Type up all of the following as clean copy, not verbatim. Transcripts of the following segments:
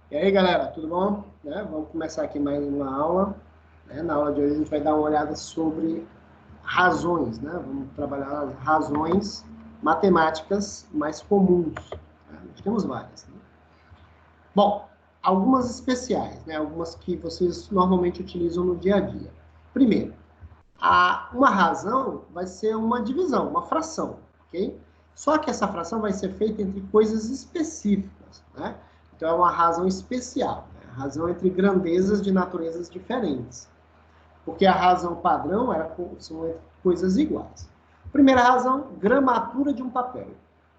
E aí, galera, tudo bom? Vamos começar aqui mais uma aula. Na aula de hoje a gente vai dar uma olhada sobre razões, né? Vamos trabalhar as razões matemáticas mais comuns. Nós temos várias. Bom, algumas especiais, né? Algumas que vocês normalmente utilizam no dia a dia. Primeiro, uma razão vai ser uma divisão, uma fração, ok? Só que essa fração vai ser feita entre coisas específicas, né? Então, é uma razão especial, né? Razão entre grandezas de naturezas diferentes. Porque a razão padrão são entre coisas iguais. Primeira razão, gramatura de um papel.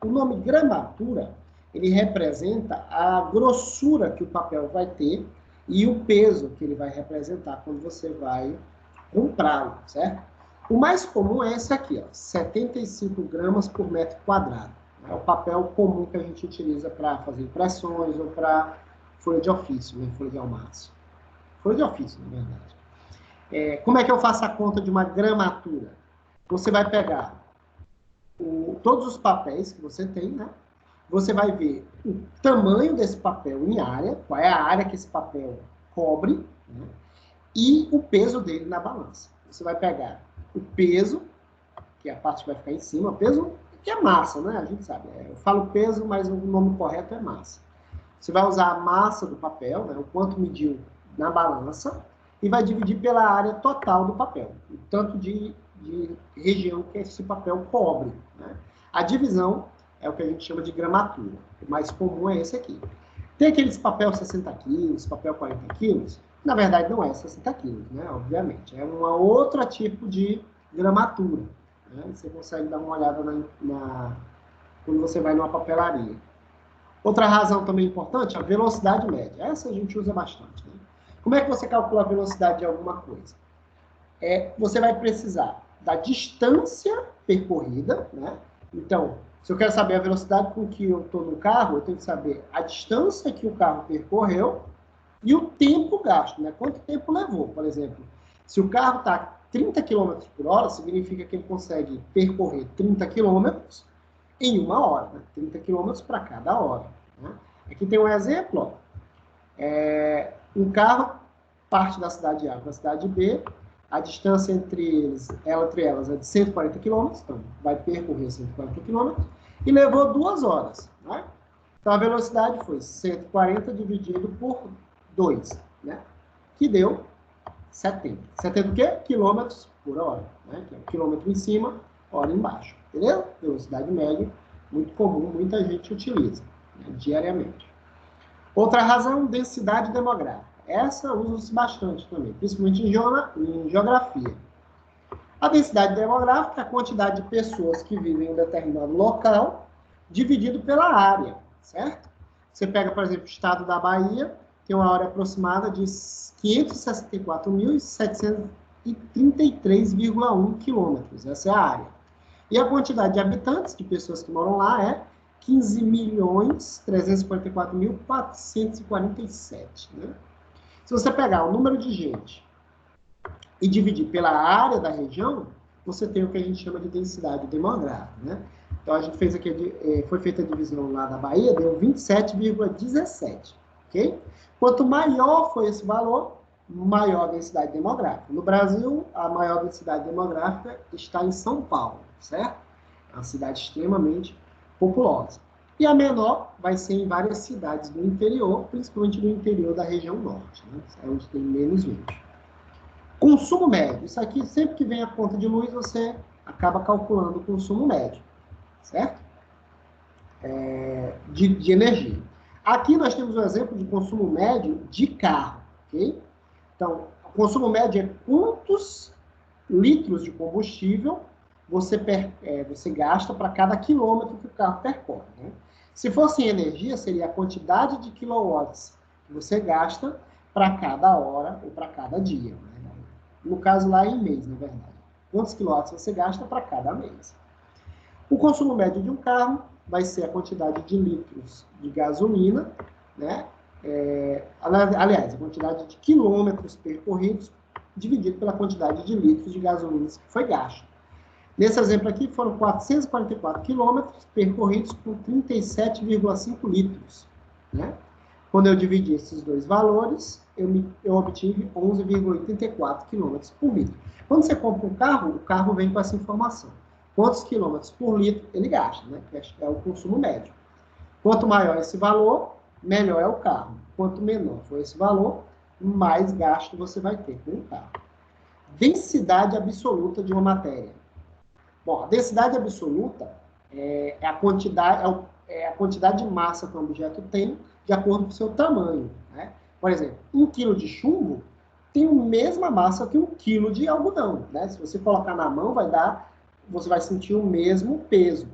O nome gramatura, ele representa a grossura que o papel vai ter e o peso que ele vai representar quando você vai comprá-lo, certo? O mais comum é esse aqui, ó, 75 gramas por metro quadrado. É o papel comum que a gente utiliza para fazer impressões ou para folha de ofício, né? Folha de almaço. Folha de ofício, na verdade. Como é que eu faço a conta de uma gramatura? Você vai pegar todos os papéis que você tem, né? Você vai ver o tamanho desse papel em área, qual é a área que esse papel cobre, né? E o peso dele na balança. Você vai pegar o peso, que é a parte que vai ficar em cima, peso que é massa, né? A gente sabe. Eu falo peso, mas o nome correto é massa. Você vai usar a massa do papel, né? O quanto mediu na balança, e vai dividir pela área total do papel, o tanto de região que esse papel cobre, né? A divisão é o que a gente chama de gramatura. O mais comum é esse aqui. Tem aqueles papel 60 quilos, papel 40 quilos. Na verdade, não é 60 quilos, né? Obviamente. É um outro tipo de gramatura. Né? Você consegue dar uma olhada quando você vai numa papelaria. Outra razão também importante, a velocidade média. Essa a gente usa bastante. Né? Como é que você calcula a velocidade de alguma coisa? Você vai precisar da distância percorrida, né? Então, se eu quero saber a velocidade com que eu estou no carro, eu tenho que saber a distância que o carro percorreu e o tempo gasto, né? Quanto tempo levou, por exemplo. Se o carro está 30 km por hora, significa que ele consegue percorrer 30 km em uma hora, né? 30 km para cada hora. Né? Aqui tem um exemplo, ó. Um carro parte da cidade A para a cidade B, a distância entre elas é de 140 km, então vai percorrer 140 km, e levou 2 horas. Né? Então a velocidade foi 140 dividido por 2, né? Que deu 70. 70 o quê? Quilômetros por hora. Né? Que é quilômetro em cima, hora embaixo. Entendeu? Velocidade média, muito comum, muita gente utiliza, né? Diariamente. Outra razão, densidade demográfica. Essa usa-se bastante também, principalmente em geografia. A densidade demográfica é a quantidade de pessoas que vivem em um determinado local, dividido pela área, certo? Você pega, por exemplo, o estado da Bahia, tem uma área aproximada de 564.733,1 quilômetros. Essa é a área. E a quantidade de habitantes, de pessoas que moram lá, é 15.344.447. Né? Se você pegar o número de gente e dividir pela área da região, você tem o que a gente chama de densidade demográfica. Né? Então, a gente fez aqui, foi feita a divisão lá da Bahia, deu 27,17. Ok? Quanto maior foi esse valor, maior a densidade demográfica. No Brasil, a maior densidade demográfica está em São Paulo, certo? É uma cidade extremamente populosa. E a menor vai ser em várias cidades do interior, principalmente no interior da região norte, né? É onde tem menos gente. Consumo médio. Isso aqui, sempre que vem a conta de luz, você acaba calculando o consumo médio, certo? De energia. Aqui nós temos um exemplo de consumo médio de carro, ok? Então, o consumo médio é quantos litros de combustível você gasta para cada quilômetro que o carro percorre. Né? Se fosse em energia, seria a quantidade de quilowatts que você gasta para cada hora ou para cada dia. Né? No caso lá, em mês, na verdade. Quantos quilowatts você gasta para cada mês. O consumo médio de um carro vai ser a quantidade de litros de gasolina, né? Aliás, a quantidade de quilômetros percorridos dividido pela quantidade de litros de gasolina que foi gasto. Nesse exemplo aqui, foram 444 quilômetros percorridos com 37,5 litros. Né? Quando eu dividi esses dois valores, eu obtive 11,84 km por litro. Quando você compra um carro, o carro vem com essa informação. Quantos quilômetros por litro ele gasta, né? Que é o consumo médio. Quanto maior esse valor, melhor é o carro. Quanto menor for esse valor, mais gasto você vai ter com o carro. Densidade absoluta de uma matéria. Bom, a densidade absoluta é a quantidade de massa que um objeto tem de acordo com o seu tamanho. Né? Por exemplo, 1 quilo de chumbo tem a mesma massa que 1 quilo de algodão. Né? Se você colocar na mão, você vai sentir o mesmo peso,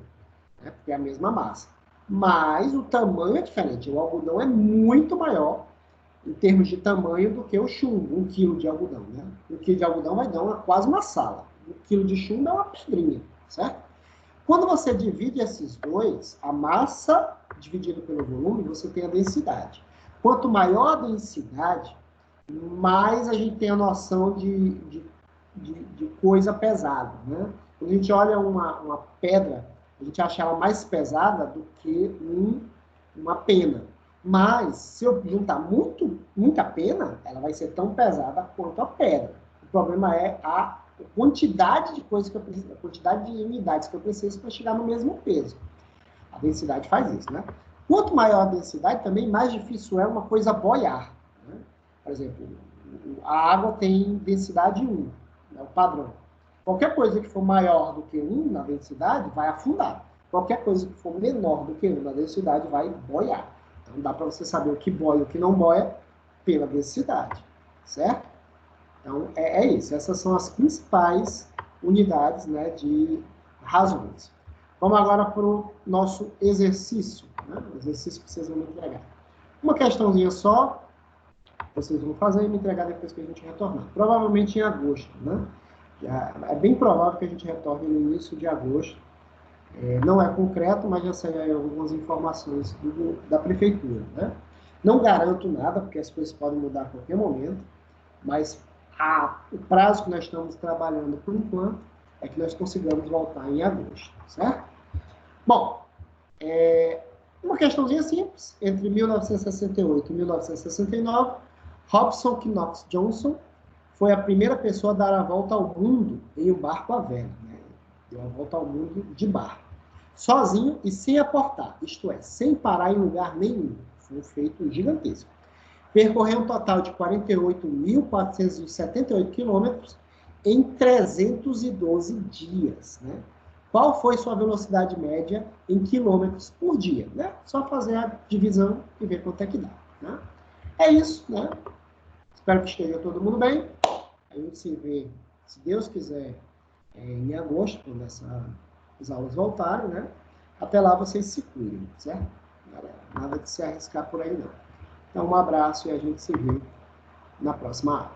né? Porque é a mesma massa. Mas o tamanho é diferente. O algodão é muito maior em termos de tamanho do que o chumbo, 1 quilo de algodão. Né? 1 quilo de algodão vai dar quase uma sala. 1 quilo de chumbo é uma pedrinha, certo? Quando você divide esses dois, a massa dividida pelo volume, você tem a densidade. Quanto maior a densidade, mais a gente tem a noção de coisa pesada. Né? Quando a gente olha uma pedra, a gente acha ela mais pesada do que uma pena. Mas, se eu juntar muita pena, ela vai ser tão pesada quanto a pedra. O problema é a quantidade de coisas que eu preciso, a quantidade de unidades que eu preciso para chegar no mesmo peso. A densidade faz isso, né? Quanto maior a densidade, também mais difícil é uma coisa boiar. Né? Por exemplo, a água tem densidade 1, é o padrão. Qualquer coisa que for maior do que 1 na densidade vai afundar. Qualquer coisa que for menor do que 1 na densidade vai boiar. Então dá para você saber o que boia e o que não boia pela densidade, certo? Então é isso. Essas são as principais unidades, né, de razões. Vamos agora para o nosso exercício, né? O exercício que vocês vão me entregar. Uma questãozinha só, vocês vão fazer e me entregar depois que a gente retornar. Provavelmente em agosto, né? É bem provável que a gente retorne no início de agosto. Não é concreto, mas já saíram algumas informações da prefeitura, né? Não garanto nada, porque as coisas podem mudar a qualquer momento, mas o prazo que nós estamos trabalhando por enquanto é que nós consigamos voltar em agosto, certo? Bom, uma questãozinha simples. Entre 1968 e 1969, Hobson Knox Johnson foi a primeira pessoa a dar a volta ao mundo em um barco à vela. Né? Deu a volta ao mundo de barco. Sozinho e sem aportar, isto é, sem parar em lugar nenhum. Foi um feito gigantesco. Percorreu um total de 48.478 quilômetros em 312 dias. Né? Qual foi sua velocidade média em quilômetros por dia? Né? Só fazer a divisão e ver quanto é que dá. Né? É isso. Né? Espero que esteja todo mundo bem. A gente se vê, se Deus quiser, em agosto, quando as aulas voltarem. Né? Até lá vocês se cuidem, certo? Nada de se arriscar por aí, não. Então, um abraço e a gente se vê na próxima aula.